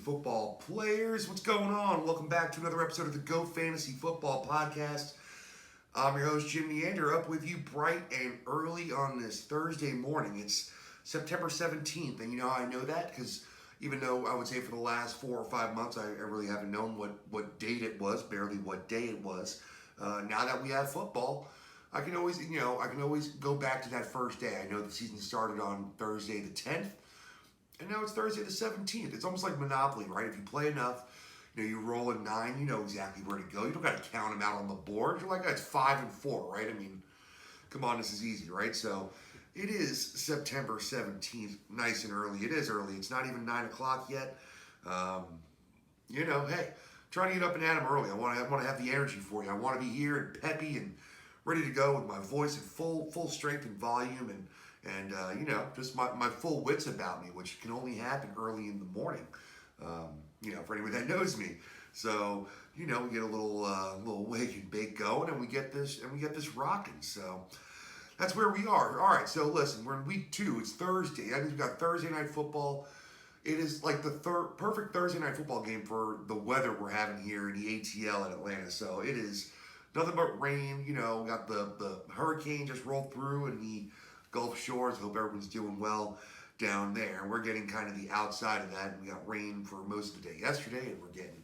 football players. What's going on? Welcome back to another episode of the Go Fantasy Football Podcast. I'm your host, Jim Neander, up with you bright and early on this Thursday morning. It's September 17th, and you know how I know that? Because even though I would say for the last 4 or 5 months, I really haven't known what date it was, barely what day it was. Now that we have football, I can always go back to that first day. I know the season started on Thursday the 10th. And now it's Thursday the 17th. It's almost like Monopoly, right? If you play enough, you roll a 9, you know exactly where to go. You don't got to count them out on the board. You're like, it's 5 and 4, right? I mean, come on, this is easy, right? So it is September 17th, nice and early. It is early. It's not even 9 o'clock yet. Hey, trying to get up and at 'em early. I want to have the energy for you. I want to be here and peppy and ready to go with my voice at full strength and volume and just my full wits about me, which can only happen early in the morning, for anyone that knows me. So, we get a little wake and bake going, and we get this rocking. So that's where we are. All right, so listen, we're in week 2. It's Thursday. That means we've got Thursday night football. It is like the perfect Thursday night football game for the weather we're having here in the ATL in Atlanta. So it is nothing but rain. We got the hurricane just rolled through and the Gulf Shores. Hope everyone's doing well down there. We're getting kind of the outside of that. We got rain for most of the day yesterday, and we're getting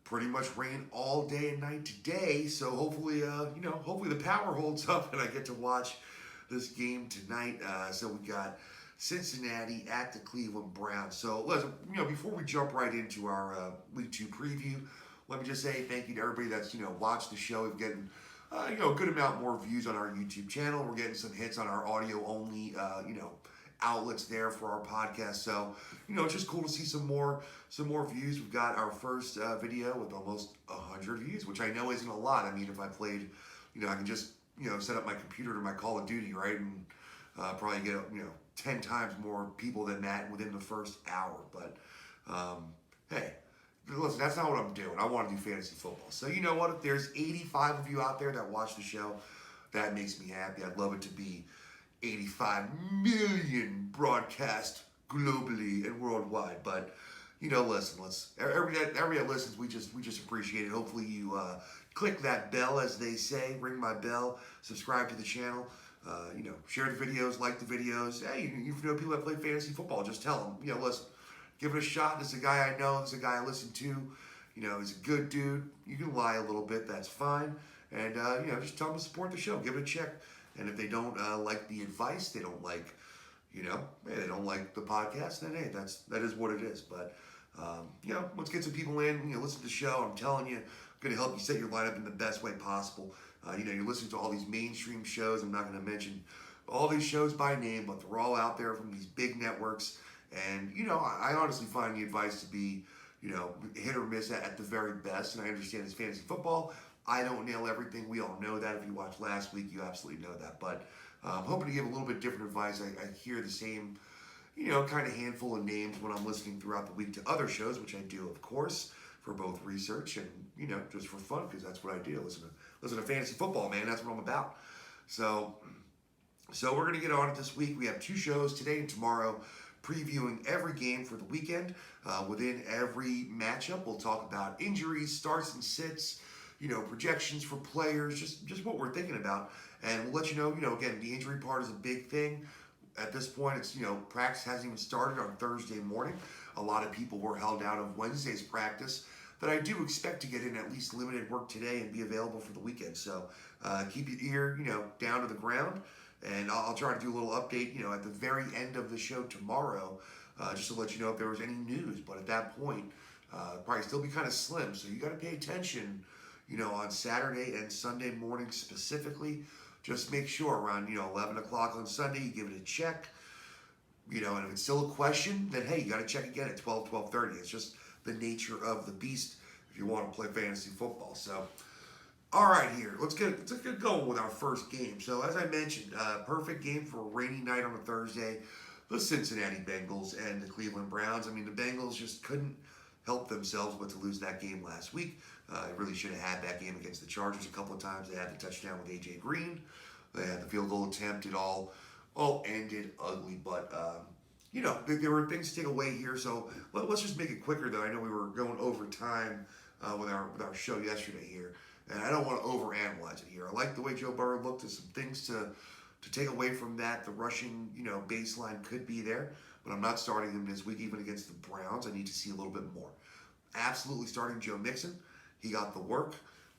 pretty much rain all day and night today. So hopefully the power holds up and I get to watch this game tonight. So we got Cincinnati at the Cleveland Browns. So listen, before we jump right into our Week 2 preview, let me just say thank you to everybody that's watched the show. We've getting a good amount more views on our YouTube channel. We're getting some hits on our audio only, outlets there for our podcast. So, it's just cool to see some more views. We've got our first video with almost 100 views, which I know isn't a lot. I mean, if I played, I can just, set up my computer to my Call of Duty, right? And probably get, 10 times more people than that within the first hour. But, hey, listen, that's not what I'm doing. I want to do fantasy football. So you know what? If there's 85 of you out there that watch the show, that makes me happy. I'd love it to be 85 million broadcast globally and worldwide. But listen, everybody that listens, we just appreciate it. Hopefully you click that bell, as they say, ring my bell, subscribe to the channel. Share the videos, like the videos. Hey, you know people that play fantasy football, just tell them. Listen. Give it a shot. This is a guy I know. This is a guy I listen to. He's a good dude. You can lie a little bit. That's fine. And, just tell them to support the show. Give it a check. And if they don't like the advice, they don't like, they don't like the podcast, then, hey, that is what it is. But, let's get some people in. Listen to the show. I'm telling you, I'm going to help you set your lineup in the best way possible. You're listening to all these mainstream shows. I'm not going to mention all these shows by name, but they're all out there from these big networks. And, I honestly find the advice to be, hit or miss at the very best. And I understand it's fantasy football. I don't nail everything. We all know that. If you watched last week, you absolutely know that. But I'm hoping to give a little bit different advice. I hear the same, kind of handful of names when I'm listening throughout the week to other shows, which I do, of course, for both research and, just for fun, because that's what I do. Listen to fantasy football, man. That's what I'm about. So we're going to get on it this week. We have 2 shows, today and tomorrow, previewing every game for the weekend. Within every matchup, we'll talk about injuries, starts and sits, projections for players, just what we're thinking about. And we'll let you know, again, the injury part is a big thing. At this point, it's, practice hasn't even started on Thursday morning. A lot of people were held out of Wednesday's practice that I do expect to get in at least limited work today and be available for the weekend. So keep your ear, down to the ground. And I'll try to do a little update, at the very end of the show tomorrow, just to let you know if there was any news. But at that point, probably still be kind of slim. So you got to pay attention, on Saturday and Sunday morning specifically. Just make sure around, 11 o'clock on Sunday, you give it a check. And if it's still a question, then hey, you got to check again at 12:30. It's just the nature of the beast if you want to play fantasy football. So, all right, here, let's get going with our first game. So, as I mentioned, perfect game for a rainy night on a Thursday. The Cincinnati Bengals and the Cleveland Browns. I mean, the Bengals just couldn't help themselves but to lose that game last week. They really should have had that game against the Chargers a couple of times. They had the touchdown with A.J. Green. They had the field goal attempt. It all ended ugly. But there were things to take away here. So let's just make it quicker, though. I know we were going over time with our show yesterday here, and I don't want to overanalyze it here. I like the way Joe Burrow looked. There's some things to take away from that. The rushing, baseline could be there, but I'm not starting him this week, even against the Browns. I need to see a little bit more. Absolutely starting Joe Mixon. He got the work.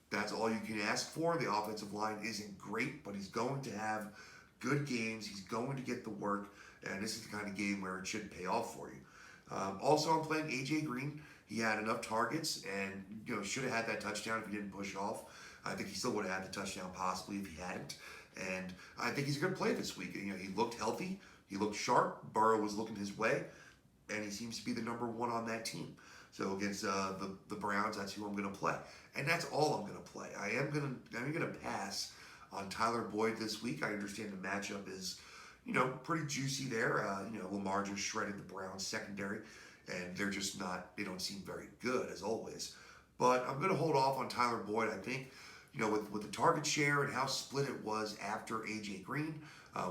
That's all you can ask for. The offensive line isn't great, but he's going to have good games. He's going to get the work, and this is the kind of game where it should pay off for you. Also, I'm playing A.J. Green. He had enough targets and should have had that touchdown if he didn't push off. I think he still would have had the touchdown possibly if he hadn't. And I think he's going to play this week. He looked healthy. He looked sharp. Burrow was looking his way, and he seems to be the number one on that team. So against the Browns, that's who I'm going to play, and that's all I'm going to play. I'm going to pass on Tyler Boyd this week. I understand the matchup is, pretty juicy there. Lamar just shredded the Browns secondary, and they're just not. They don't seem very good as always. But I'm going to hold off on Tyler Boyd. I think, with the target share and how split it was after A.J. Green,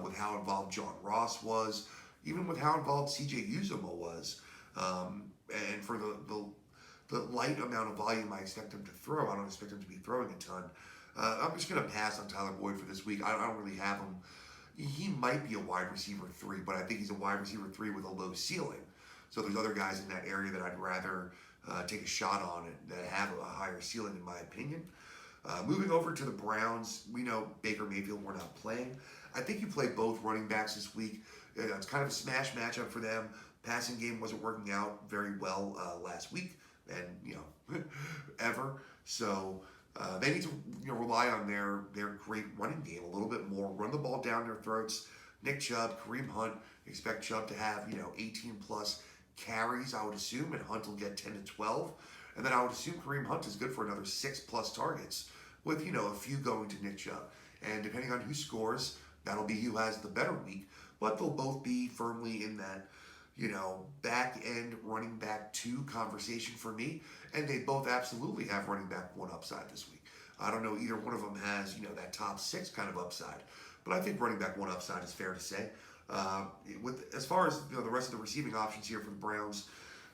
with how involved John Ross was, even with how involved C.J. Uzomah was. And for the light amount of volume I expect him to throw, I don't expect him to be throwing a ton. I'm just going to pass on Tyler Boyd for this week. I don't really have him. He might be a wide receiver 3, but I think he's a wide receiver 3 with a low ceiling. So there's other guys in that area that I'd rather take a shot on and that have a higher ceiling, in my opinion. Moving over to the Browns, we know Baker Mayfield, we're not playing. I think you play both running backs this week. It's kind of a smash matchup for them. Passing game wasn't working out very well last week, and ever. So they need to rely on their great running game a little bit more. Run the ball down their throats. Nick Chubb, Kareem Hunt. Expect Chubb to have 18 plus carries, I would assume, and Hunt will get 10 to 12. And then I would assume Kareem Hunt is good for another 6 plus targets, with a few going to Nick Chubb. And depending on who scores, that'll be who has the better week. But they'll both be firmly in that back end running back 2 conversation for me, and they both absolutely have running back 1 upside this week. I don't know either one of them has that top 6 kind of upside, but I think running back 1 upside is fair to say. As far as the rest of the receiving options here for the Browns,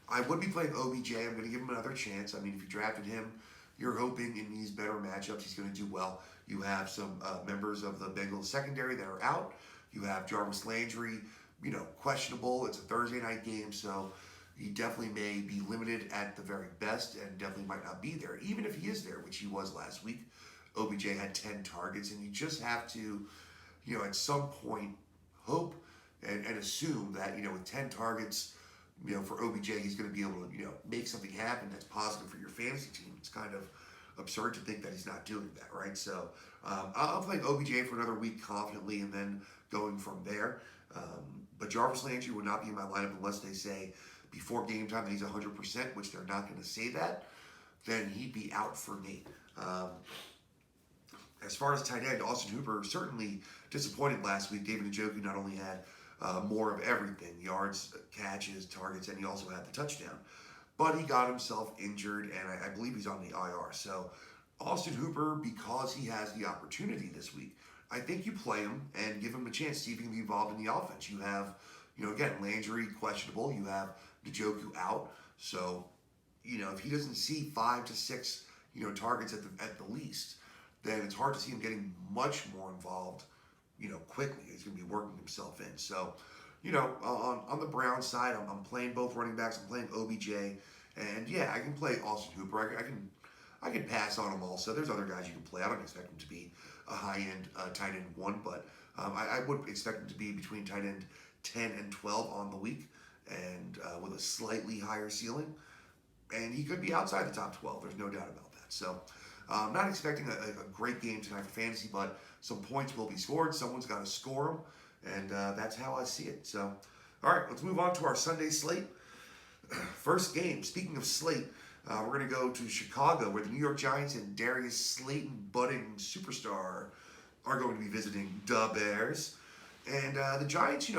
I would be playing OBJ. I'm going to give him another chance. I mean, if you drafted him, you're hoping in these better matchups he's going to do well. You have some members of the Bengals secondary that are out. You have Jarvis Landry, questionable. It's a Thursday night game, so he definitely may be limited at the very best and definitely might not be there. Even if he is there, which he was last week, OBJ had 10 targets, and you just have to, at some point hope and assume that, with 10 targets, for OBJ, he's going to be able to, make something happen that's positive for your fantasy team. It's kind of absurd to think that he's not doing that, right? So I'll play OBJ for another week confidently and then going from there. But Jarvis Landry would not be in my lineup unless they say before game time that he's 100%, which they're not going to say that. Then he'd be out for me. As far as tight end, Austin Hooper certainly disappointed last week. David Njoku not only had more of everything, yards, catches, targets, and he also had the touchdown. But he got himself injured, and I believe he's on the IR. So Austin Hooper, because he has the opportunity this week, I think you play him and give him a chance, see if he can be involved in the offense. You have, again, Landry questionable. You have Njoku out. So, if he doesn't see 5 to 6, targets at the least, then it's hard to see him getting much more involved, quickly. He's going to be working himself in. So, on the Browns side, I'm playing both running backs. I'm playing OBJ. And, yeah, I can play Austin Hooper. I can pass on him also. There's other guys you can play. I don't expect him to be a high-end tight end 1, but I would expect him to be between tight end 10 and 12 on the week, and with a slightly higher ceiling. And he could be outside the top 12. There's no doubt about that. So I'm not expecting a great game tonight for fantasy, but some points will be scored. Someone's got to score them, and that's how I see it. So, all right, let's move on to our Sunday slate. First game, speaking of slate, we're going to go to Chicago, where the New York Giants and Darius Slayton, budding superstar, are going to be visiting the Bears. And the Giants,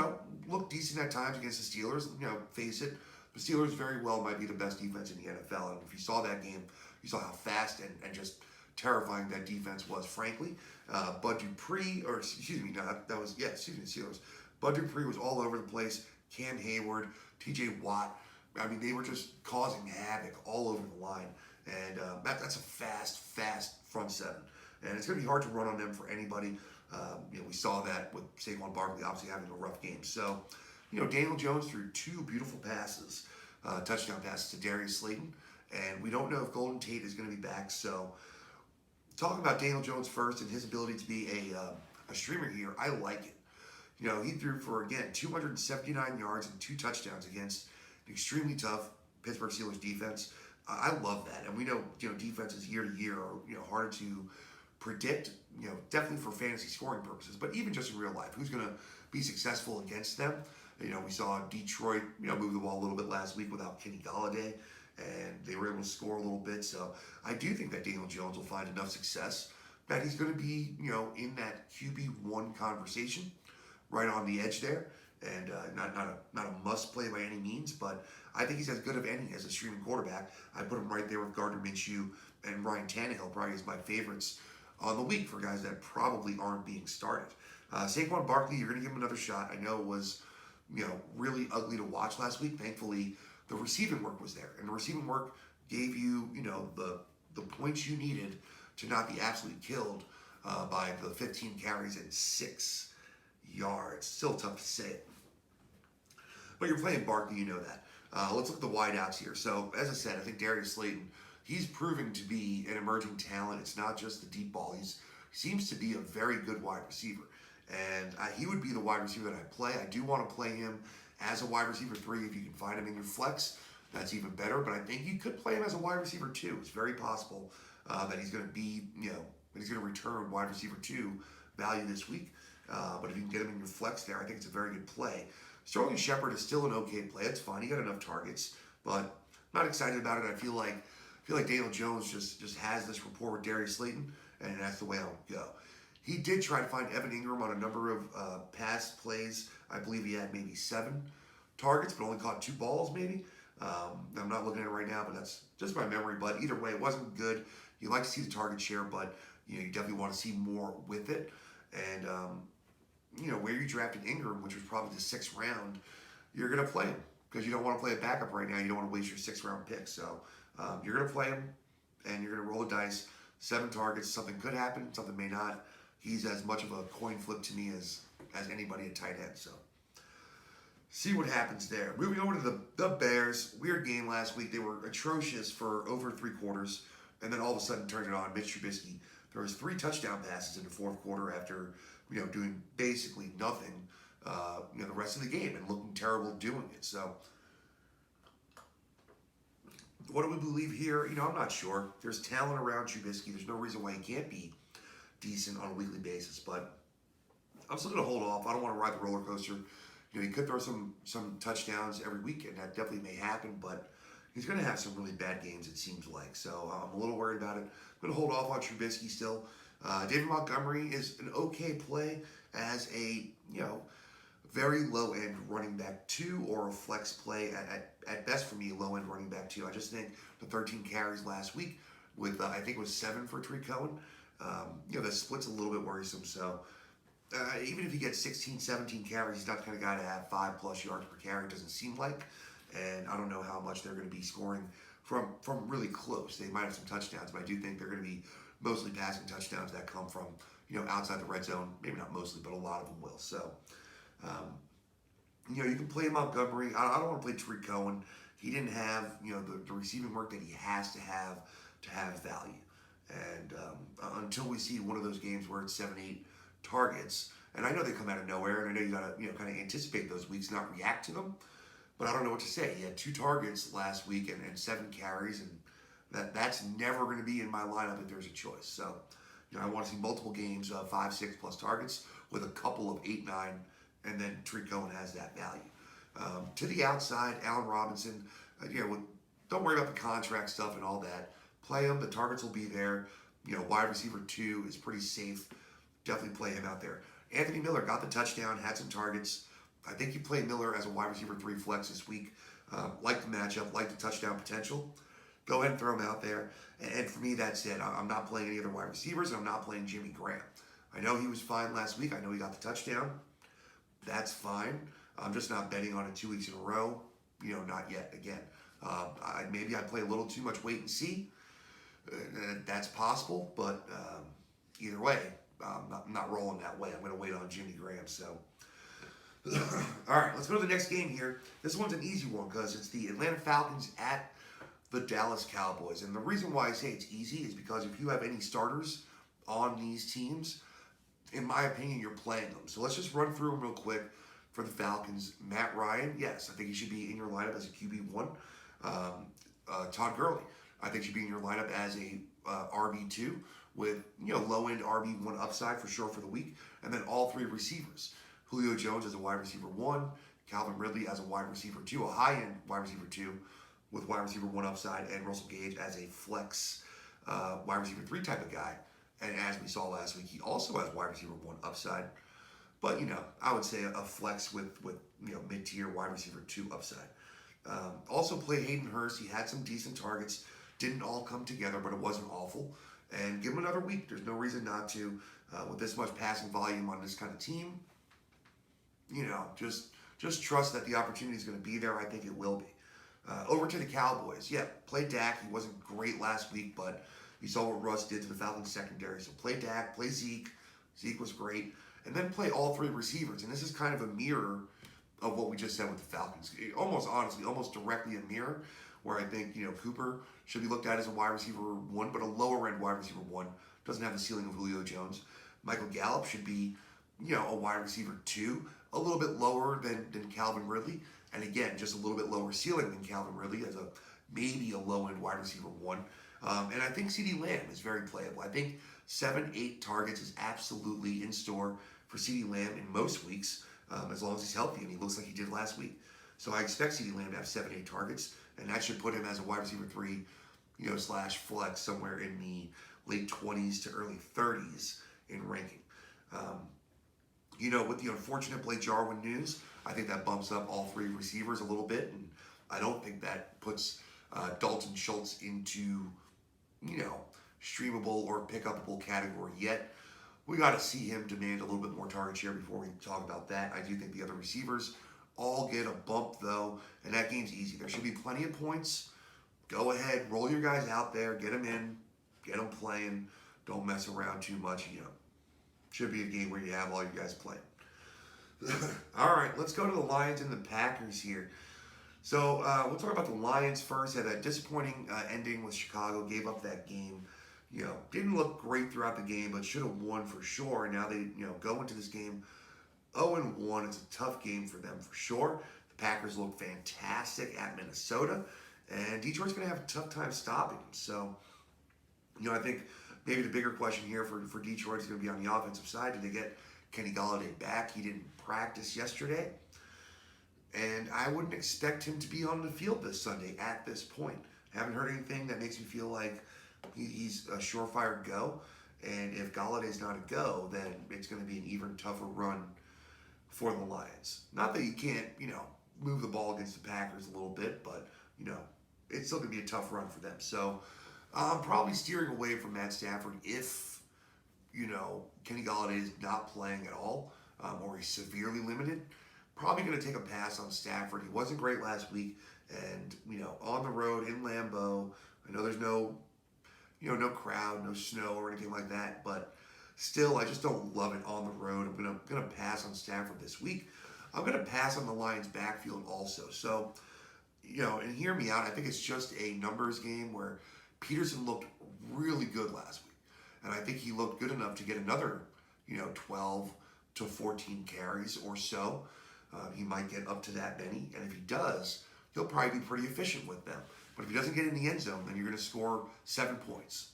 look decent at times against the Steelers. Face it, the Steelers very well might be the best defense in the NFL. And if you saw that game, you saw how fast and just terrifying that defense was, frankly. Bud Dupree, Steelers. Bud Dupree was all over the place. Cam Hayward, T.J. Watt. I mean, they were just causing havoc all over the line. And that's a fast front seven. And it's going to be hard to run on them for anybody. We saw that with Saquon Barkley obviously having a rough game. So, Daniel Jones threw two beautiful passes, touchdown passes to Darius Slayton. And we don't know if Golden Tate is going to be back. So, talking about Daniel Jones first and his ability to be a streamer here, I like it. He threw for, again, 279 yards and 2 touchdowns against an extremely tough Pittsburgh Steelers defense. I love that. And we know, defenses year to year are, harder to predict, definitely for fantasy scoring purposes, but even just in real life, who's going to be successful against them? We saw Detroit, move the ball a little bit last week without Kenny Golladay, and they were able to score a little bit. So I do think that Daniel Jones will find enough success that he's going to be, in that QB1 conversation, right on the edge there. And not a must play by any means, but I think he's as good of any as a streaming quarterback. I put him right there with Gardner Minshew and Ryan Tannehill, probably as my favorites on the week for guys that probably aren't being started. Saquon Barkley, you're going to give him another shot. I know it was, really ugly to watch last week. Thankfully, the receiving work was there, and the receiving work gave you, the points you needed to not be absolutely killed by the 15 carries and 6 yards. Still tough to say it. But you're playing Barkley, you know that. Let's look at the wideouts here. So, as I said, I think Darius Slayton, he's proving to be an emerging talent. It's not just the deep ball. He seems to be a very good wide receiver. And he would be the wide receiver that I play. I do want to play him as a wide receiver 3 if you can find him in your flex. That's even better. But I think you could play him as a wide receiver 2. It's very possible that he's going to be, that he's going to return wide receiver 2 value this week. But if you can get him in your flex there, I think it's a very good play. Sterling Shepard is still an okay play. It's fine. He got enough targets, but not excited about it. I feel like Daniel Jones just has this rapport with Darius Slayton, and that's the way I'll go. He did try to find Evan Ingram on a number of pass plays. I believe he had maybe 7 targets, but only caught 2 balls maybe. I'm not looking at it right now, but that's just my memory. But either way, it wasn't good. You like to see the target share, but you definitely want to see more with it. And where you drafted Ingram, which was probably the 6th round, you're going to play him because you don't want to play a backup right now. You don't want to waste your 6th round pick. So you're going to play him, and you're going to roll the dice. 7 targets. Something could happen. Something may not. He's as much of a coin flip to me as anybody at tight end. So see what happens there. Moving over to the Bears. Weird game last week. They were atrocious for over 3 quarters, and then all of a sudden turned it on. Mitch Trubisky throws 3 touchdown passes in the 4th quarter after doing basically nothing the rest of the game and looking terrible doing it. So what do we believe here? I'm not sure. There's talent around Trubisky. There's no reason why he can't be decent on a weekly basis, but I'm still going to hold off. I don't want to ride the roller coaster. He could throw some touchdowns every week, and that definitely may happen, but he's going to have some really bad games, it seems like. So I'm a little worried about it. I'm going to hold off on Trubisky still. David Montgomery is an okay play as a, very low-end running back 2 or a flex play at best for me, low-end running back 2. I just think the 13 carries last week with, I think it was 7 for Tariq Cohen. The split's a little bit worrisome. So even if he gets 16, 17 carries, he's not the kind of guy to have 5+ yards per carry, it doesn't seem like. And I don't know how much they're going to be scoring from really close. They might have some touchdowns, but I do think they're going to be mostly passing touchdowns that come from, outside the red zone. Maybe not mostly, but a lot of them will. So, you can play Montgomery. I don't want to play Tariq Cohen. He didn't have, the receiving work that he has to have value. And until we see one of those games where it's 7-8 targets, and I know they come out of nowhere, and I know you got to, kind of anticipate those weeks, not react to them. But I don't know what to say. He had 2 targets last week and 7 carries, and that's never going to be in my lineup if there's a choice. So, I want to see multiple games of 5, 6+ targets with a couple of 8, 9, and then Tariq Cohen has that value. To the outside, Allen Robinson, don't worry about the contract stuff and all that. Play him. The targets will be there. Wide receiver 2 is pretty safe. Definitely play him out there. Anthony Miller got the touchdown, had some targets. I think you play Miller as a wide receiver 3 flex this week. Like the matchup, like the touchdown potential. Go ahead and throw him out there. And for me, that's it. I'm not playing any other wide receivers, and I'm not playing Jimmy Graham. I know he was fine last week. I know he got the touchdown. That's fine. I'm just not betting on it 2 weeks in a row. Not yet. Again, maybe I play a little too much wait and see. That's possible, but either way, I'm not rolling that way. I'm going to wait on Jimmy Graham. So, all right, let's go to the next game here. This one's an easy one because it's the Atlanta Falcons at the Dallas Cowboys. And the reason why I say it's easy is because if you have any starters on these teams, in my opinion, you're playing them. So let's just run through them real quick for the Falcons. Matt Ryan, yes, I think he should be in your lineup as a QB1. Todd Gurley, I think should be in your lineup as a RB2 with low-end RB1 upside for sure for the week. And then all three receivers. Julio Jones as a wide receiver 1, Calvin Ridley as a wide receiver 2, a high-end wide receiver 2 with wide receiver 1 upside, and Russell Gage as a flex wide receiver 3 type of guy. And as we saw last week, he also has wide receiver 1 upside. But, I would say a flex with mid-tier wide receiver 2 upside. Also play Hayden Hurst. He had some decent targets. Didn't all come together, but it wasn't awful. And give him another week. There's no reason not to. With this much passing volume on this kind of team, just trust that the opportunity is going to be there. I think it will be. Over to the Cowboys. Yeah, play Dak. He wasn't great last week, but you saw what Russ did to the Falcons secondary. So play Dak, play Zeke. Zeke was great. And then play all three receivers. And this is kind of a mirror of what we just said with the Falcons. Almost directly a mirror, where I think, Cooper should be looked at as a wide receiver 1, but a lower end wide receiver 1. Doesn't have the ceiling of Julio Jones. Michael Gallup should be, a wide receiver 2, a little bit lower than Calvin Ridley. And again, just a little bit lower ceiling than Calvin Ridley as maybe a low end wide receiver 1. And I think CeeDee Lamb is very playable. I think 7-8 targets is absolutely in store for CeeDee Lamb in most weeks, as long as he's healthy, and he looks like he did last week. So I expect CeeDee Lamb to have 7-8 targets, and that should put him as a wide receiver 3, slash flex somewhere in the late 20s to early 30s in ranking. With the unfortunate Blake Jarwin news, I think that bumps up all three receivers a little bit, and I don't think that puts Dalton Schultz into, streamable or pick-upable category yet. We got to see him demand a little bit more target share before we talk about that. I do think the other receivers all get a bump, though, and that game's easy. There should be plenty of points. Go ahead, roll your guys out there, get them in, get them playing. Don't mess around too much. Should be a game where you have all you guys playing. All right, let's go to the Lions and the Packers here. So we'll talk about the Lions first. Had a disappointing ending with Chicago. Gave up that game. Didn't look great throughout the game, but should have won for sure. And now they, go into this game 0-1. It's a tough game for them for sure. The Packers look fantastic at Minnesota, and Detroit's going to have a tough time stopping them. So, I think maybe the bigger question here for Detroit is going to be on the offensive side. Do they get Kenny Golladay back? He didn't practice yesterday, and I wouldn't expect him to be on the field this Sunday at this point. Haven't heard anything that makes me feel like he's a surefire go. And if Galladay's not a go, then it's going to be an even tougher run for the Lions. Not that you can't, move the ball against the Packers a little bit, but, it's still going to be a tough run for them. So I'm probably steering away from Matt Stafford if, Kenny Golladay is not playing at all, or he's severely limited. Probably going to take a pass on Stafford. He wasn't great last week, and, on the road in Lambeau, I know there's no crowd, no snow or anything like that, but still, I just don't love it on the road. I'm gonna pass on Stafford this week. I'm gonna pass on the Lions' backfield also. So, and hear me out. I think it's just a numbers game where Peterson looked really good last week, and I think he looked good enough to get another, 12 to 14 carries or so. He might get up to that many, and if he does, he'll probably be pretty efficient with them. But if he doesn't get in the end zone, then you're going to score 7 points,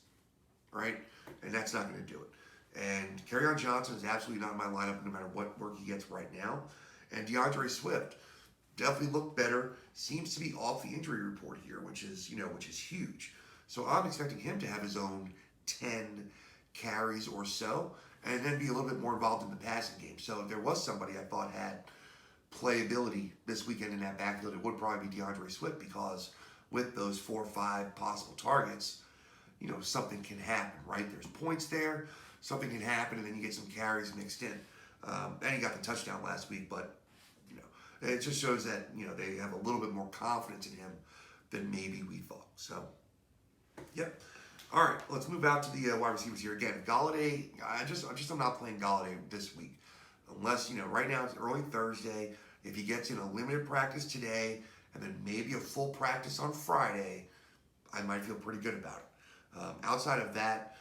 right? And that's not going to do it. And Kerryon Johnson is absolutely not in my lineup no matter what work he gets right now. And DeAndre Swift definitely looked better. Seems to be off the injury report here, which is huge. So I'm expecting him to have his own 10 carries or so, and then be a little bit more involved in the passing game. So if there was somebody I thought had playability this weekend in that backfield, it would probably be DeAndre Swift, because with those 4 or 5 possible targets, something can happen, right? There's points there, something can happen, and then you get some carries mixed in. And he got the touchdown last week, but, It just shows that, they have a little bit more confidence in him than maybe we thought. So, yep. All right, let's move out to the wide receivers here. Again, Galladay, I'm not playing Galladay this week. Unless, right now it's early Thursday. If he gets in a limited practice today and then maybe a full practice on Friday, I might feel pretty good about it. Outside of that,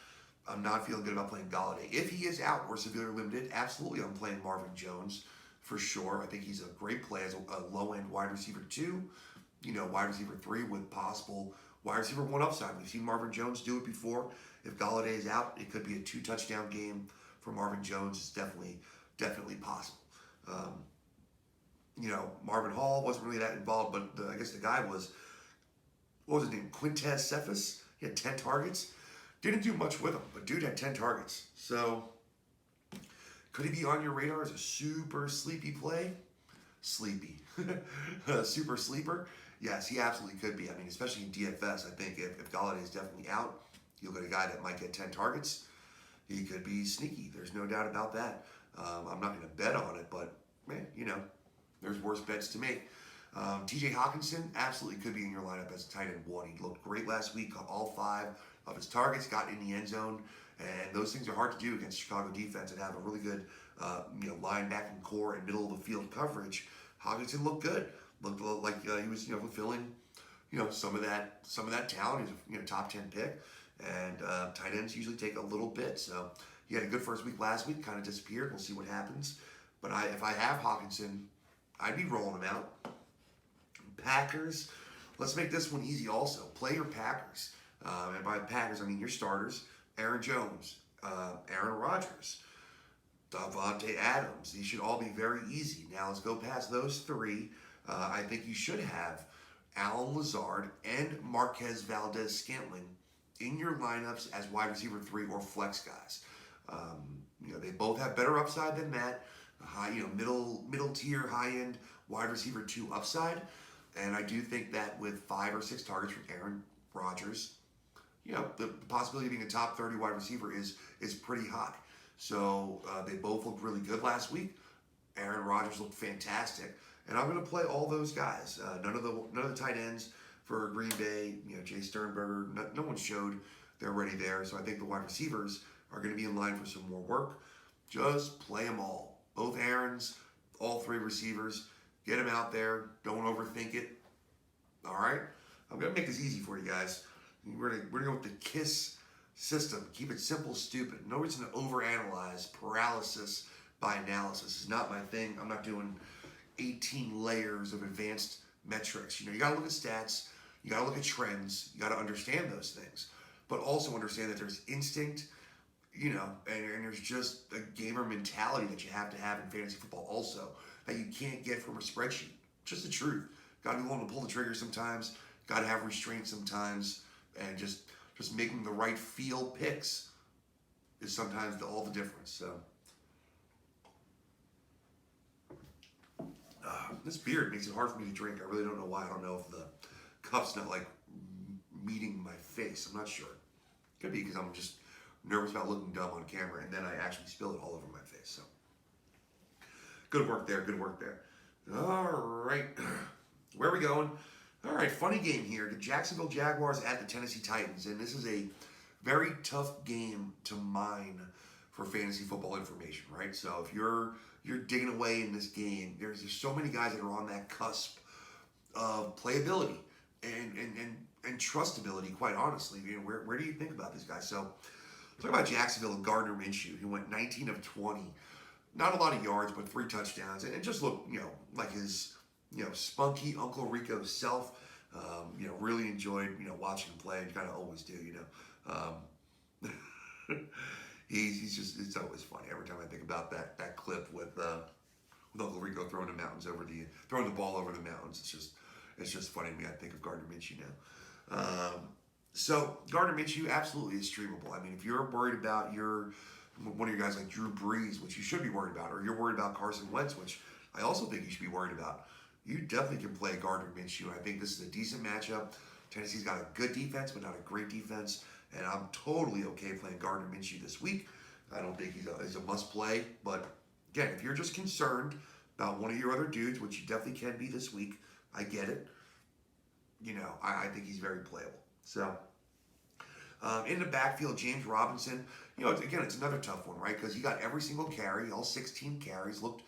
I'm not feeling good about playing Galladay. If he is out or severely limited, absolutely I'm playing Marvin Jones for sure. I think he's a great play as a low-end wide receiver 2, wide receiver 3 with possible wide receiver 1 upside. We've seen Marvin Jones do it before. If Galladay is out, it could be a 2-touchdown game for Marvin Jones. It's definitely possible. Marvin Hall wasn't really that involved, but I guess the guy was, what was his name? Quintez Cephas. He had 10 targets. Didn't do much with him, but dude had 10 targets. So, could he be on your radar as a super sleepy play? Sleepy. Super sleeper? Yes, he absolutely could be. I mean, especially in DFS, I think if Galladay is definitely out, you'll get a guy that might get 10 targets. He could be sneaky. There's no doubt about that. I'm not going to bet on it, but, man, there's worse bets to make. TJ Hawkinson absolutely could be in your lineup as a tight end 1. He looked great last week, caught all 5 of his targets, got in the end zone, and those things are hard to do against Chicago defense and have a really good, linebacking core and middle of the field coverage. Hawkinson looked good. Looked like he was, fulfilling, some of that talent. He's a, top 10 pick, and tight ends usually take a little bit. So he had a good first week last week, kind of disappeared. We'll see what happens. But if I have Hawkinson, I'd be rolling him out. Packers, let's make this one easy also. Play your Packers. And by Packers, I mean your starters. Aaron Jones, Aaron Rodgers, Davante Adams. These should all be very easy. Now let's go past those 3. I think you should have Allen Lazard and Marquez Valdez-Scantling in your lineups as wide receiver 3 or flex guys. They both have better upside than that. Middle tier, high end wide receiver 2 upside. And I do think that with 5 or 6 targets from Aaron Rodgers, the possibility of being a top 30 wide receiver is pretty high. So they both looked really good last week. Aaron Rodgers looked fantastic, and I'm going to play all those guys. None of the tight ends for Green Bay. Jay Sternberger. No one showed they're already there. So I think the wide receivers are going to be in line for some more work. Just play them all. Both Aarons, all 3 receivers. Get them out there. Don't overthink it. All right? I'm going to make this easy for you guys. We're gonna go with the KISS system. Keep it simple, stupid. No reason to overanalyze. Paralysis by analysis is not my thing. I'm not doing 18 layers of advanced metrics. You got to look at stats. You got to look at trends. You got to understand those things. But also understand that there's instinct, and there's just a gamer mentality that you have to have in fantasy football also that you can't get from a spreadsheet. Just the truth. Got to be willing to pull the trigger sometimes. Got to have restraint sometimes. And just making the right feel picks is sometimes all the difference. So this beard makes it hard for me to drink. I really don't know why. I don't know if the cup's not like meeting my face. I'm not sure. Could be because I'm just nervous about looking dumb on camera, and then I actually spill it all over my face. So good work there. Good work there. All right, where are we going? All right, funny game here. The Jacksonville Jaguars at the Tennessee Titans, and this is a very tough game to mine for fantasy football information, right? So if you're digging away in this game, there's so many guys that are on that cusp of playability and trustability, quite honestly. Where do you think about these guys? So talk about Jacksonville and Gardner Minshew, who went 19 of 20. Not a lot of yards, but 3 touchdowns, and just looked, like his spunky Uncle Rico self. Really enjoyed, watching him play. And kind of always do, He's just, it's always funny every time I think about that clip with Uncle Rico throwing the ball over the mountains. It's just funny to me. I think of Gardner Minshew now. So Gardner Minshew absolutely is streamable. I mean, if you're worried about one of your guys like Drew Brees, which you should be worried about, or you're worried about Carson Wentz, which I also think you should be worried about, you definitely can play Gardner Minshew. I think this is a decent matchup. Tennessee's got a good defense, but not a great defense. And I'm totally okay playing Gardner Minshew this week. I don't think he's a must play. But again, if you're just concerned about one of your other dudes, which you definitely can be this week. I get it. I think he's very playable. So, in the backfield, James Robinson, again, it's another tough one, right? Because he got every single carry, all 16 carries, looked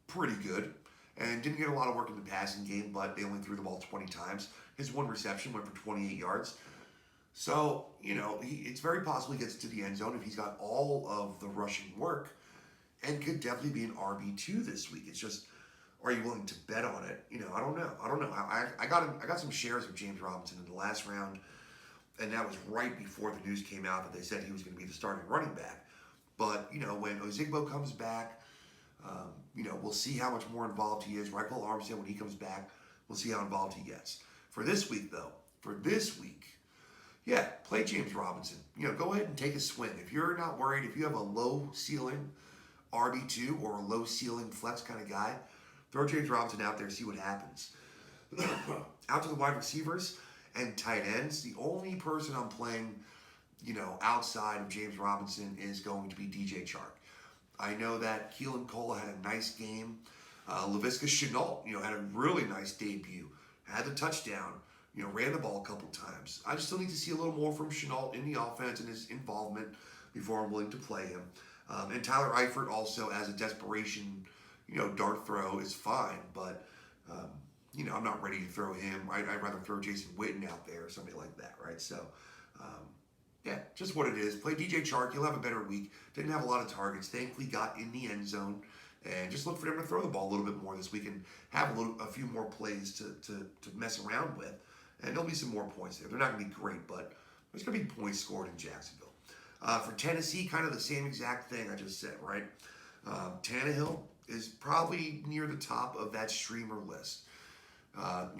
pretty good, and didn't get a lot of work in the passing game, but they only threw the ball 20 times. His one reception went for 28 yards. So, it's very possible he gets to the end zone if he's got all of the rushing work, and could definitely be an RB2 this week. It's just, are you willing to bet on it? I don't know. I got some shares of James Robinson in the last round, and that was right before the news came out that they said he was going to be the starting running back. But, when Ozigbo comes back, we'll see how much more involved he is. Michael Armstead, when he comes back, we'll see how involved he gets. For this week, yeah, play James Robinson. Go ahead and take a swing. If you're not worried, if you have a low ceiling RB2 or a low ceiling flex kind of guy, throw James Robinson out there, see what happens. Out to the wide receivers and tight ends, the only person I'm playing, outside of James Robinson is going to be DJ Chark. I know that Keelan Cole had a nice game. Laviska Shenault, had a really nice debut. Had the touchdown, ran the ball a couple times. I just still need to see a little more from Shenault in the offense and his involvement before I'm willing to play him. And Tyler Eifert also, as a desperation, dart throw is fine, but I'm not ready to throw him. I'd rather throw Jason Witten out there or somebody like that, right? So, yeah, just what it is. Play DJ Chark. He'll have a better week. Didn't have a lot of targets. Thankfully, got in the end zone, and just look for them to throw the ball a little bit more this week and have a few more plays to mess around with. And there'll be some more points there. They're not going to be great, but there's going to be points scored in Jacksonville. For Tennessee, kind of the same exact thing I just said, right? Tannehill is probably near the top of that streamer list.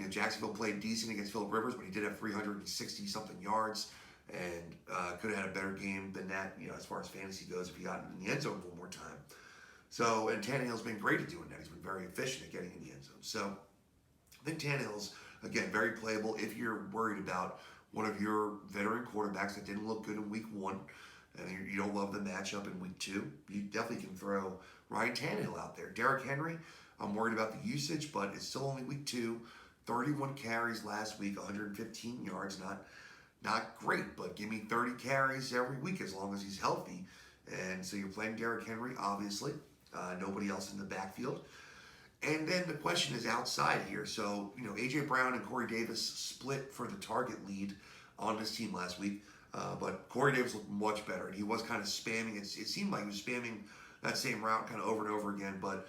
Jacksonville played decent against Phillip Rivers, but he did have 360-something yards and could have had a better game than that, as far as fantasy goes, if he got in the end zone one more time. So, and Tannehill's been great at doing that. He's been very efficient at getting in the end zone. So, I think Tannehill's, again, very playable if you're worried about one of your veteran quarterbacks that didn't look good in week 1 and you don't love the matchup in week 2. You definitely can throw Ryan Tannehill out there. Derrick Henry, I'm worried about the usage, but it's still only week 2. 31 carries last week, 115 yards. Not great, but give me 30 carries every week as long as he's healthy. And so you're playing Derrick Henry, obviously. Nobody else in the backfield. And then the question is outside here. So, A.J. Brown and Corey Davis split for the target lead on this team last week. But Corey Davis looked much better. And he was kind of spamming. It seemed like he was spamming that same route kind of over and over again. But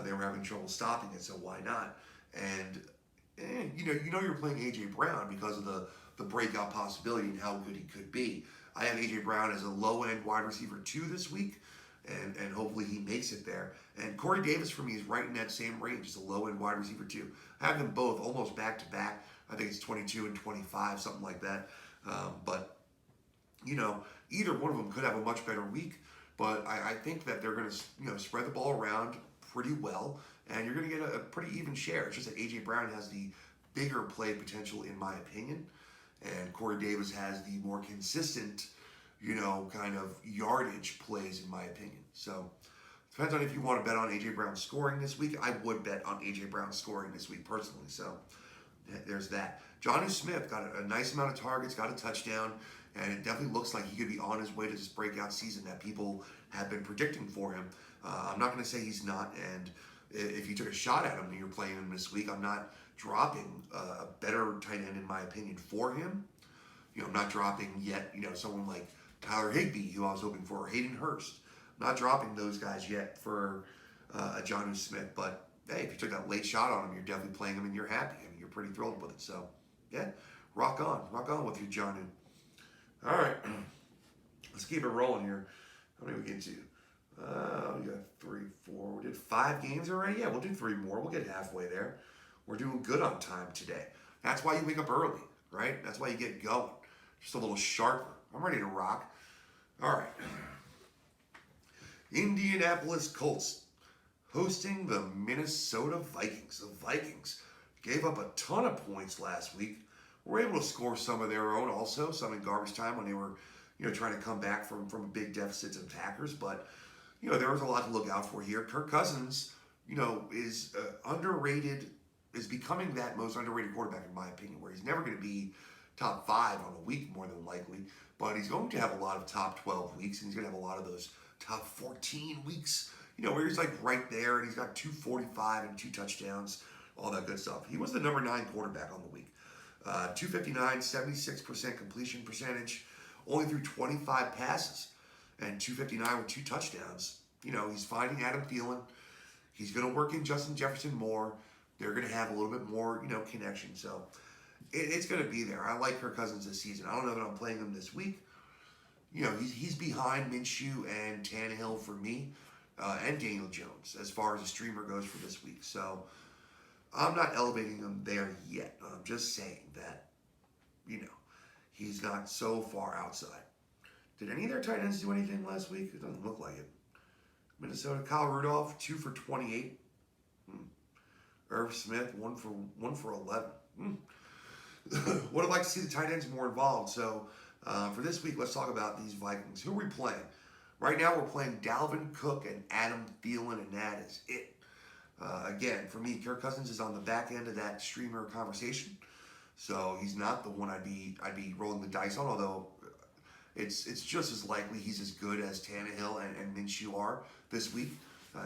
they were having trouble stopping it, so why not? And you're playing A.J. Brown because of the breakout possibility and how good he could be. I have A.J. Brown as a low-end wide receiver 2 this week, and hopefully he makes it there. And Corey Davis for me is right in that same range as a low-end wide receiver 2. I have them both almost back-to-back. I think it's 22 and 25, something like that. But either one of them could have a much better week. But I think that they're going to spread the ball around pretty well, and you're going to get a pretty even share. It's just that A.J. Brown has the bigger play potential, in my opinion, and Corey Davis has the more consistent, kind of yardage plays, in my opinion. So, depends on if you want to bet on A.J. Brown scoring this week. I would bet on A.J. Brown scoring this week, personally. So, there's that. Jonnu Smith got a nice amount of targets, got a touchdown, and it definitely looks like he could be on his way to this breakout season that people have been predicting for him. I'm not going to say he's not, and if you took a shot at him and you're playing him this week, I'm not dropping a better tight end, in my opinion, for him. I'm not dropping yet, someone like Tyler Higbee, who I was hoping for, or Hayden Hurst. I'm not dropping those guys yet for a Jonnu Smith, but hey, if you took that late shot on him, you're definitely playing him and you're happy. I mean, you're pretty thrilled with it. So, yeah, rock on with your Jonnu. All right, let's keep it rolling here. How many we get to? We got 3, 4. We did 5 games already. Yeah, we'll do 3 more. We'll get halfway there. We're doing good on time today. That's why you wake up early, right? That's why you get going. Just a little sharper. I'm ready to rock. All right. Indianapolis Colts hosting the Minnesota Vikings. The Vikings gave up a ton of points last week. Were able to score some of their own also, some in garbage time when they were, trying to come back from big deficits and attackers. But, there was a lot to look out for here. Kirk Cousins is underrated, is becoming that most underrated quarterback in my opinion, where he's never going to be top 5 on a week more than likely, but he's going to have a lot of top 12 weeks, and he's going to have a lot of those top 14 weeks, where he's like right there, and he's got 245 and 2 touchdowns, all that good stuff. He was the number 9 quarterback on the week. 259, 76% completion percentage, only threw 25 passes, and 259 with 2 touchdowns. He's finding Adam Thielen. He's going to work in Justin Jefferson more. They're going to have a little bit more, connection. So it's going to be there. I like Kirk Cousins this season. I don't know that I'm playing him this week. He's behind Minshew and Tannehill for me, and Daniel Jones as far as a streamer goes for this week. So I'm not elevating him there yet. I'm just saying that, he's not so far outside. Did any of their tight ends do anything last week? It doesn't look like it. Minnesota, Kyle Rudolph, 2 for 28. Irv Smith, 1 for 11. Would have liked to see the tight ends more involved. So for this week, let's talk about these Vikings. Who are we playing? Right now, we're playing Dalvin Cook and Adam Thielen, and that is it. Again, for me, Kirk Cousins is on the back end of that streamer conversation, so he's not the one I'd be rolling the dice on. Although it's just as likely he's as good as Tannehill and Minshew are this week.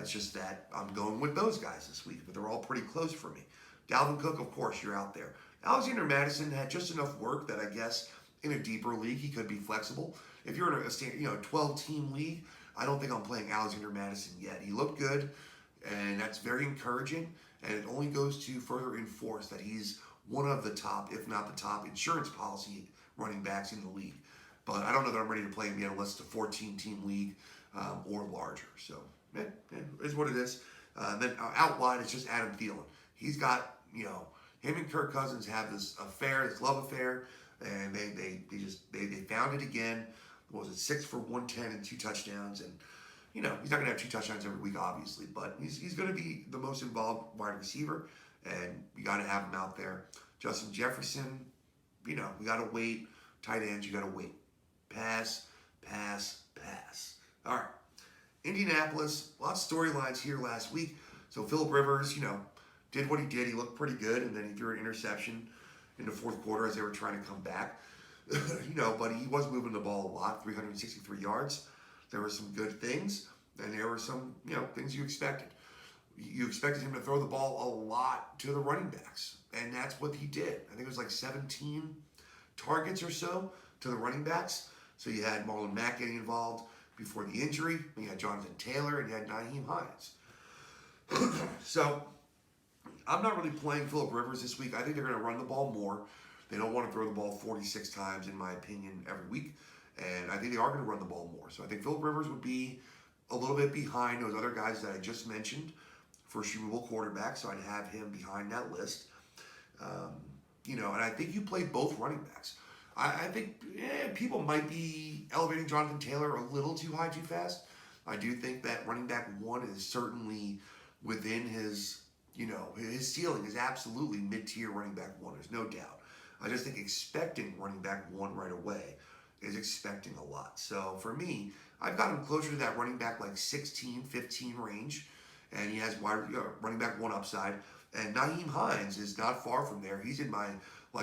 It's just that I'm going with those guys this week, but they're all pretty close for me. Dalvin Cook, of course, you're out there. Alexander Mattison had just enough work that I guess in a deeper league he could be flexible. If you're in a 12-team league, I don't think I'm playing Alexander Mattison yet. He looked good, and that's very encouraging, and it only goes to further enforce that he's one of the top, if not the top, insurance policy running backs in the league. But I don't know that I'm ready to play him yet unless it's a 14-team league or larger. So, it is what it is. Then out wide, it's just Adam Thielen. He's got, him and Kirk Cousins have this affair, this love affair, and they found it again. What was it, 6 for 110 and 2 touchdowns, and he's not going to have 2 touchdowns every week, obviously, but he's going to be the most involved wide receiver, and you got to have him out there. Justin Jefferson, we got to wait. Tight ends, you got to wait. Pass. All right. Indianapolis, lots of storylines here last week. So Phillip Rivers, did what he did. He looked pretty good, and then he threw an interception in the fourth quarter as they were trying to come back. But he was moving the ball a lot, 363 yards. There were some good things, and there were some, things you expected. You expected him to throw the ball a lot to the running backs, and that's what he did. I think it was like 17 targets or so to the running backs. So you had Marlon Mack getting involved before the injury. You had Jonathan Taylor, and you had Nyheim Hines. So I'm not really playing Phillip Rivers this week. I think they're going to run the ball more. They don't want to throw the ball 46 times, in my opinion, every week. And I think they are going to run the ball more. So I think Phillip Rivers would be a little bit behind those other guys that I just mentioned for streamable quarterback. So I'd have him behind that list. And I think you play both running backs. I think people might be elevating Jonathan Taylor a little too high, too fast. I do think that running back 1 is certainly within his, his ceiling is absolutely mid-tier running back 1. There's no doubt. I just think expecting running back 1 right away is expecting a lot. So for me, I've got him closer to that running back like 16, 15 range, and he has running back 1 upside. And Nyheim Hines is not far from there. He's in my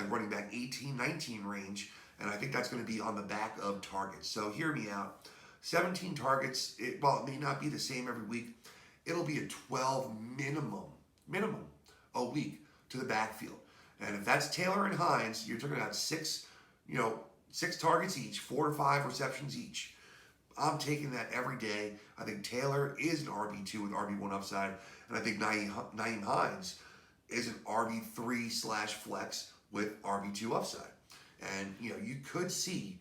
running back 18, 19 range, and I think that's going to be on the back of targets. So hear me out. 17 targets, while it may not be the same every week, it'll be a 12 minimum a week to the backfield. And if that's Taylor and Hines, you're talking about 6 targets each, 4 to 5 receptions each. I'm taking that every day. I think Taylor is an RB2 with RB1 upside, and I think Nyheim Hines is an RB3/flex with RB2 upside. And, you could see,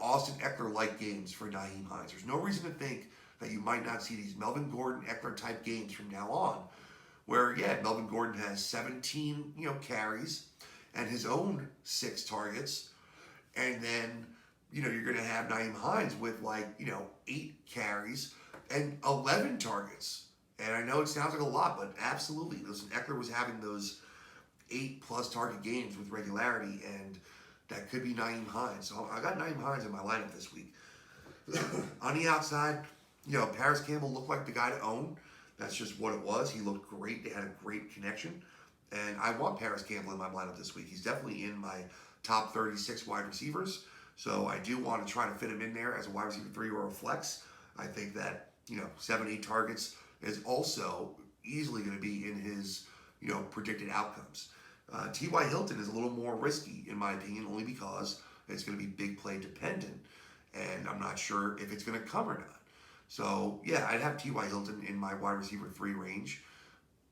Austin Eckler-like games for Nyheim Hines. There's no reason to think that you might not see these Melvin Gordon, Eckler-type games from now on, where, Melvin Gordon has 17, carries and his own 6 targets. And then, you're going to have Nyheim Hines with 8 carries and 11 targets. And I know it sounds like a lot, but absolutely. Listen, Eckler was having those 8+ target games with regularity, and that could be Nyheim Hines. So I got Nyheim Hines in my lineup this week. On the outside, Paris Campbell looked like the guy to own. That's just what it was. He looked great. They had a great connection. And I want Paris Campbell in my lineup this week. He's definitely in my top 36 wide receivers. So I do want to try to fit him in there as a wide receiver 3 or a flex. I think that, 7, 8 targets is also easily going to be in his, predicted outcomes. T.Y. Hilton is a little more risky, in my opinion, only because it's going to be big play dependent. And I'm not sure if it's going to come or not. So, yeah, I'd have T.Y. Hilton in my wide receiver 3 range.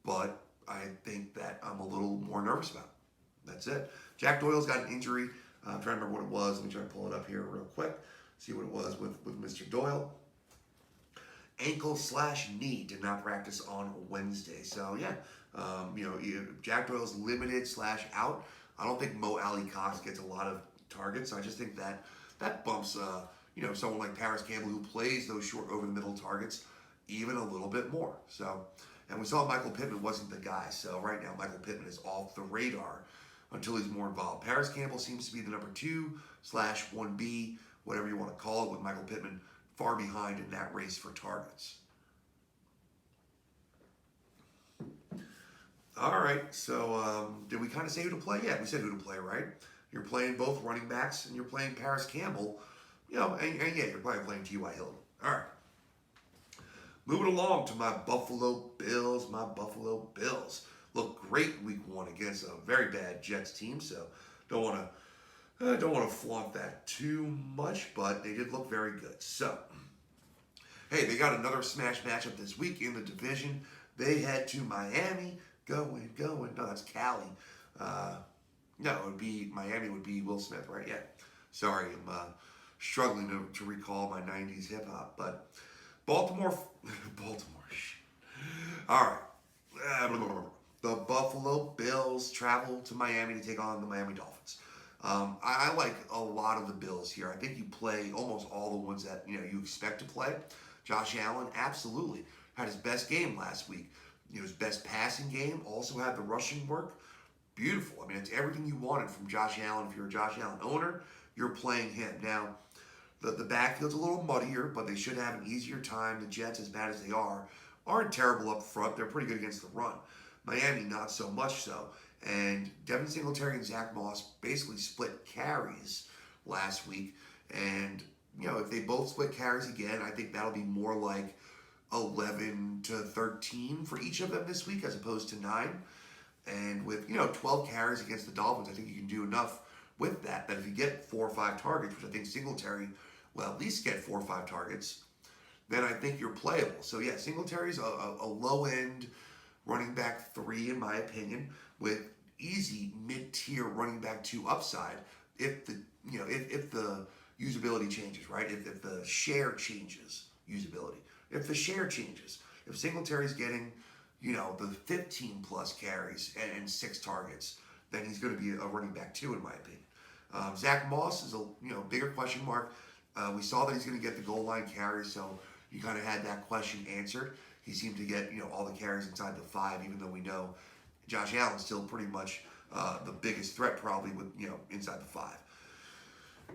But I think that I'm a little more nervous about it. That's it. Jack Doyle's got an injury. I'm trying to remember what it was. Let me try to pull it up here real quick. See what it was with Mr. Doyle. Ankle/knee, did not practice on Wednesday. So, yeah, Jack Doyle's limited/out. I don't think Mo Alley Cox gets a lot of targets. I just think that bumps, someone like Paris Campbell who plays those short over the middle targets even a little bit more. So, and we saw Michael Pittman wasn't the guy. So right now, Michael Pittman is off the radar until he's more involved. Paris Campbell seems to be the number 2/1B, whatever you want to call it, with Michael Pittman far behind in that race for targets. All right, so did we kind of say who to play? Yeah, we said who to play, right? You're playing both running backs, and you're playing Paris Campbell, and yeah, you're probably playing T.Y. Hilton. All right. Moving along to my Buffalo Bills. My Buffalo Bills looked great week 1 against a very bad Jets team, so don't want to flaunt that too much, but they did look very good. So, hey, they got another smash matchup this week in the division. They head to Miami. Going. No, that's Cali. No, it would be Miami. Would be Will Smith, right? Yeah. Sorry, I'm struggling to recall my '90s hip hop, but Baltimore. All right. The Buffalo Bills travel to Miami to take on the Miami Dolphins. I like a lot of the Bills here. I think you play almost all the ones that you expect to play. Josh Allen absolutely had his best game last week. His best passing game. Also had the rushing work. Beautiful. I mean, it's everything you wanted from Josh Allen. If you're a Josh Allen owner, you're playing him. Now, the backfield's a little muddier, but they should have an easier time. The Jets, as bad as they aren't terrible up front. They're pretty good against the run. Miami, not so much so. And Devin Singletary and Zach Moss basically split carries last week. And, if they both split carries again, I think that'll be more like 11 to 13 for each of them this week as opposed to 9. And with, 12 carries against the Dolphins, I think you can do enough with that if you get 4 or 5 targets, which I think Singletary will at least get 4 or 5 targets, then I think you're playable. So, yeah, Singletary's a low-end running back 3, in my opinion, with easy mid-tier running back 2 upside if the usability changes, right? If the share changes, usability. If the share changes, if Singletary's getting, the 15 plus carries and 6 targets, then he's going to be a running back 2, in my opinion. Zach Moss is a bigger question mark. We saw that he's going to get the goal line carries, so you kind of had that question answered. He seemed to get all the carries inside the 5, even though we know Josh Allen's still pretty much the biggest threat probably with inside the 5.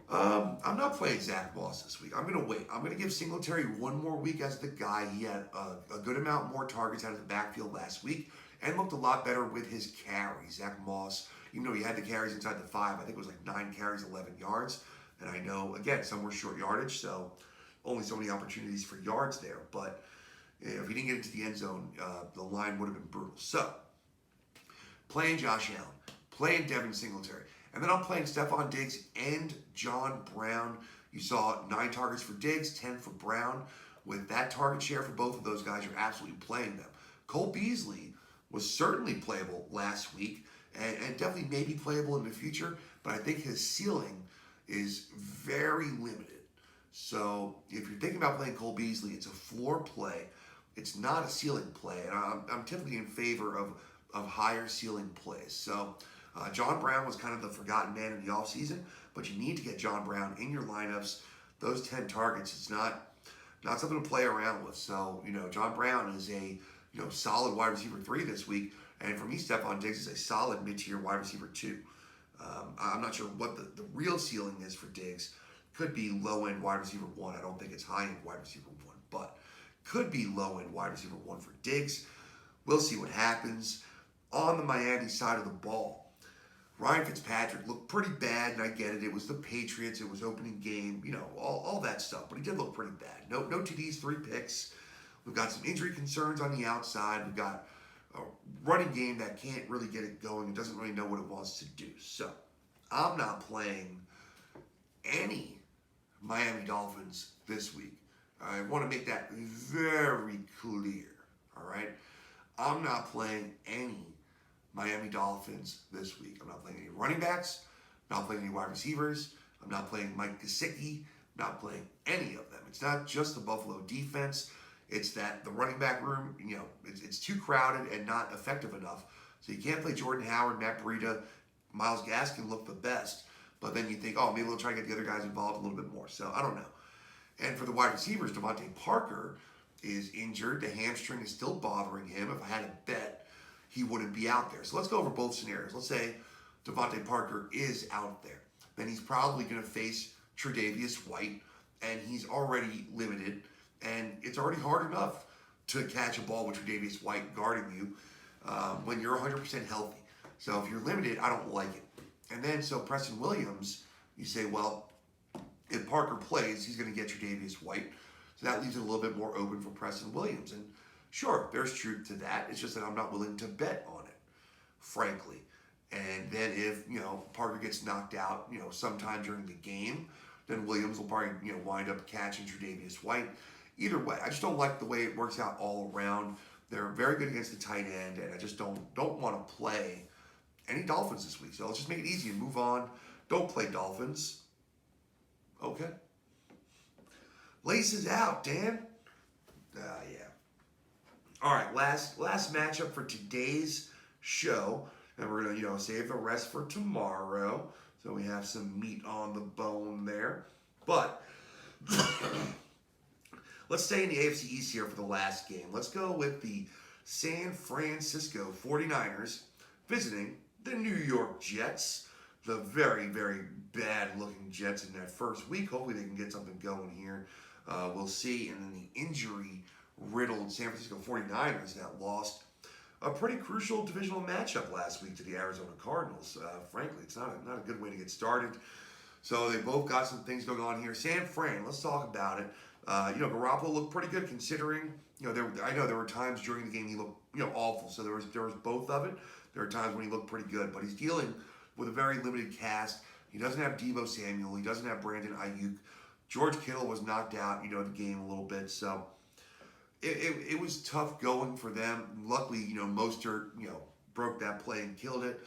I'm not playing Zach Moss this week. I'm going to wait. I'm going to give Singletary one more week as the guy. He had a good amount more targets out of the backfield last week and looked a lot better with his carries. Zach Moss, even though he had the carries inside the 5, I think it was like 9 carries, 11 yards. And I know, again, some were short yardage, so only so many opportunities for yards there. But if he didn't get into the end zone, the line would have been brutal. So, playing Josh Allen, playing Devin Singletary. And then I'm playing Stephon Diggs and John Brown. You saw 9 targets for Diggs, 10 for Brown. With that target share for both of those guys, you're absolutely playing them. Cole Beasley was certainly playable last week and definitely may be playable in the future, but I think his ceiling is very limited. So if you're thinking about playing Cole Beasley, it's a floor play. It's not a ceiling play, and I'm typically in favor of higher ceiling plays. So John Brown was kind of the forgotten man in the offseason, but you need to get John Brown in your lineups. Those 10 targets, it's not something to play around with. So, John Brown is a solid wide receiver 3 this week, and for me, Stephon Diggs is a solid mid-tier wide receiver 2. I'm not sure what the real ceiling is for Diggs. Could be low-end wide receiver 1. I don't think it's high-end wide receiver 1, but Could be low-end wide receiver 1 for Diggs. We'll see what happens. On the Miami side of the ball, Ryan Fitzpatrick looked pretty bad, and I get it. It was the Patriots. It was opening game, all that stuff. But he did look pretty bad. No TDs, 3 picks. We've got some injury concerns on the outside. We've got a running game that can't really get it going. It doesn't really know what it wants to do. So I'm not playing any Miami Dolphins this week. I want to make that very clear, all right? I'm not playing any Miami Dolphins this week. I'm not playing any running backs. I'm not playing any wide receivers. I'm not playing Mike Gesicki. I'm not playing any of them. It's not just the Buffalo defense. It's that the running back room, it's too crowded and not effective enough. So you can't play Jordan Howard, Matt Breida. Myles Gaskin look the best. But then you think, oh, maybe we'll try to get the other guys involved a little bit more. So I don't know. And for the wide receivers, Devontae Parker is injured. The hamstring is still bothering him. If I had a bet, he wouldn't be out there. So let's go over both scenarios. Let's say Devontae Parker is out there. Then he's probably going to face Tre'Davious White, and he's already limited. And it's already hard enough to catch a ball with Tre'Davious White guarding you when you're 100% healthy. So if you're limited, I don't like it. And then, so Preston Williams, you say, well, if Parker plays, he's going to get Tre'Davious White. So that leaves it a little bit more open for Preston Williams. And sure, there's truth to that. It's just that I'm not willing to bet on it, frankly. And then if, Parker gets knocked out, sometime during the game, then Williams will probably, wind up catching Tre'Davious White. Either way, I just don't like the way it works out all around. They're very good against the tight end, and I just don't want to play any Dolphins this week. So let's just make it easy and move on. Don't play Dolphins. Okay. Laces out, Dan. Yeah. All right, last matchup for today's show, and we're gonna save the rest for tomorrow. So we have some meat on the bone there, but let's stay in the AFC East here for the last game. Let's go with the San Francisco 49ers visiting the New York Jets. The very, very bad-looking Jets in that first week. Hopefully they can get something going here. We'll see. And then the injury-riddled San Francisco 49ers that lost a pretty crucial divisional matchup last week to the Arizona Cardinals. Frankly, it's not a good way to get started. So they both got some things going on here. San Fran, let's talk about it. Garoppolo looked pretty good considering, I know there were times during the game he looked, awful. So there was both of it. There are times when he looked pretty good, but he's dealing with a very limited cast. He doesn't have Deebo Samuel. He doesn't have Brandon Ayuk. George Kittle was knocked out, the game a little bit. So it was tough going for them. Luckily, Mostert, broke that play and killed it.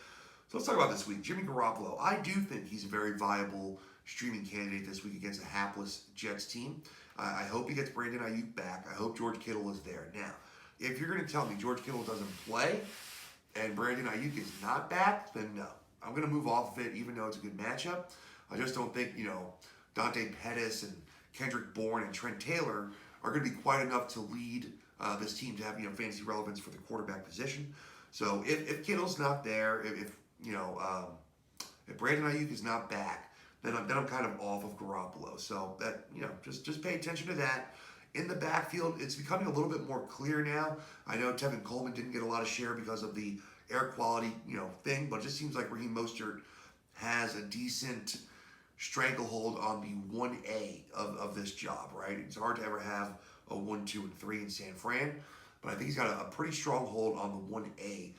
So let's talk about this week. Jimmy Garoppolo. I do think he's a very viable streaming candidate this week against a hapless Jets team. I hope he gets Brandon Ayuk back. I hope George Kittle is there. Now, if you're going to tell me George Kittle doesn't play and Brandon Ayuk is not back, then no. I'm going to move off of it, even though it's a good matchup. I just don't think, Dante Pettis and Kendrick Bourne and Trent Taylor are going to be quite enough to lead this team to have, fantasy relevance for the quarterback position. So if Kittle's not there, if Brandon Ayuk is not back, then I'm kind of off of Garoppolo. So that, just pay attention to that. In the backfield, it's becoming a little bit more clear now. I know Tevin Coleman didn't get a lot of share because of the air quality, thing, but it just seems like Raheem Mostert has a decent stranglehold on the 1A of this job, right? It's hard to ever have a 1, 2, and 3 in San Fran, but I think he's got a pretty strong hold on the 1A.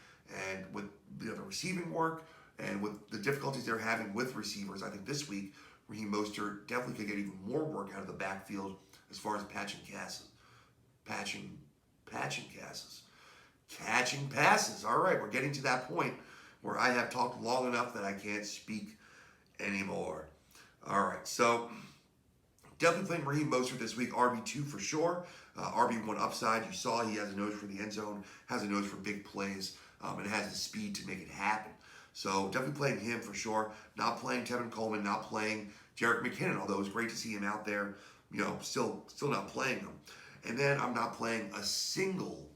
And with the receiving work and with the difficulties they're having with receivers, I think this week Raheem Mostert definitely could get even more work out of the backfield as far as catching passes. All right, we're getting to that point where I have talked long enough that I can't speak anymore. All right, so definitely playing Raheem Mostert this week, RB2 for sure. RB1 upside, you saw he has a nose for the end zone, has a nose for big plays, and has the speed to make it happen. So definitely playing him for sure. Not playing Tevin Coleman, not playing Jerick McKinnon, although it was great to see him out there, still not playing him. And then I'm not playing a single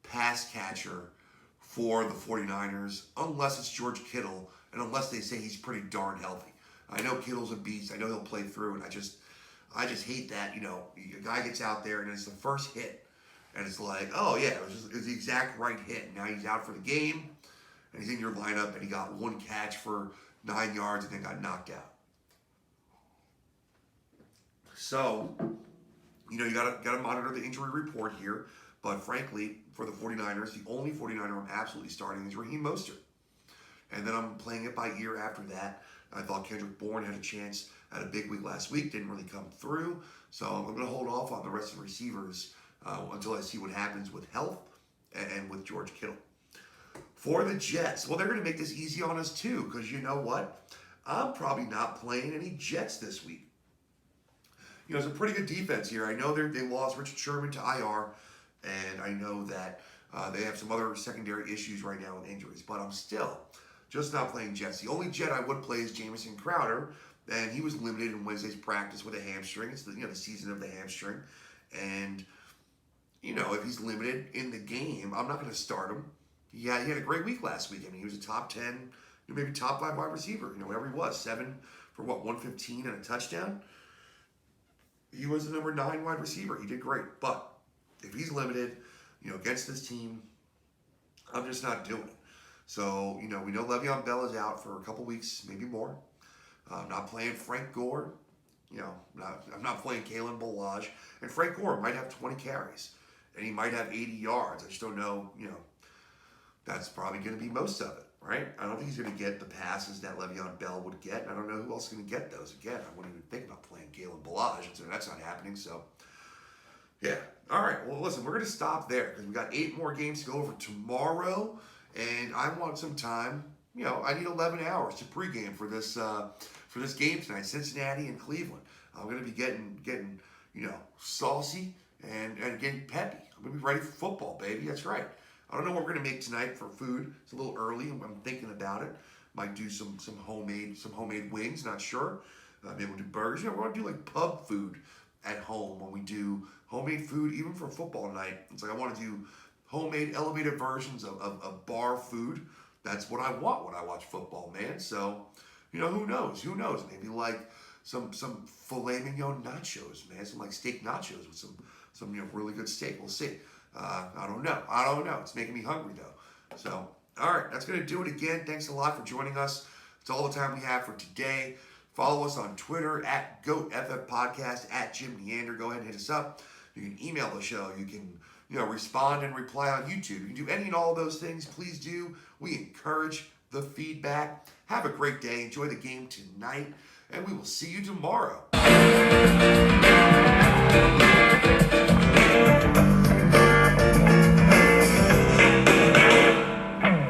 pass catcher for the 49ers unless it's George Kittle and unless they say he's pretty darn healthy. I know Kittle's a beast. I know he'll play through, and I just hate that, a guy gets out there and it's the first hit. And it's like, oh yeah, it was the exact right hit. Now he's out for the game, and he's in your lineup, and he got one catch for 9 yards and then got knocked out. So, you gotta monitor the injury report here. But frankly, for the 49ers, the only 49er I'm absolutely starting is Raheem Mostert. And then I'm playing it by ear after that. I thought Kendrick Bourne had a chance at a big week last week, didn't really come through. So I'm going to hold off on the rest of the receivers until I see what happens with health and with George Kittle. For the Jets, well, they're going to make this easy on us too, because you know what? I'm probably not playing any Jets this week. It's a pretty good defense here. I know they lost Richard Sherman to IR, and I know that they have some other secondary issues right now with injuries, but I'm still just not playing Jets. The only Jet I would play is Jamison Crowder, and he was limited in Wednesday's practice with a hamstring. It's the season of the hamstring, and if he's limited in the game, I'm not going to start him. Yeah, he had a great week last week. I mean, he was a top 10, maybe top 5 wide receiver. Whatever he was, 7 for 115 and a touchdown. He was the number 9 wide receiver. He did great, but if he's limited, against this team, I'm just not doing it. So, we know Le'Veon Bell is out for a couple weeks, maybe more. I'm not playing Frank Gore. I'm not playing Kalen Ballage. And Frank Gore might have 20 carries, and he might have 80 yards. I just don't know, that's probably going to be most of it, right? I don't think he's going to get the passes that Le'Veon Bell would get. And I don't know who else is going to get those. Again, I wouldn't even think about playing Kalen Ballage, so that's not happening. So, yeah. All right. Well, listen, we're going to stop there because we got 8 more games to go over tomorrow, and I want some time. I need 11 hours to pregame for this game tonight, Cincinnati and Cleveland. I'm going to be getting saucy and getting peppy. I'm going to be ready for football, baby. That's right. I don't know what we're going to make tonight for food. It's a little early. I'm thinking about it. Might do some homemade wings. Not sure. Maybe we'll do burgers. We're going to do like pub food at home when we do homemade food, even for football night. It's like I want to do homemade elevated versions of bar food. That's what I want when I watch football, man. So, who knows? Who knows? Maybe like some filet mignon nachos, man. Some like steak nachos with some really good steak. We'll see. I don't know. It's making me hungry though. So, all right, that's gonna do it again. Thanks a lot for joining us. It's all the time we have for today. Follow us on Twitter at GoatFFPodcast, at Jim Neander. Go ahead and hit us up. You can email the show. You can respond and reply on YouTube. You can do any and all of those things. Please do. We encourage the feedback. Have a great day. Enjoy the game tonight, and we will see you tomorrow.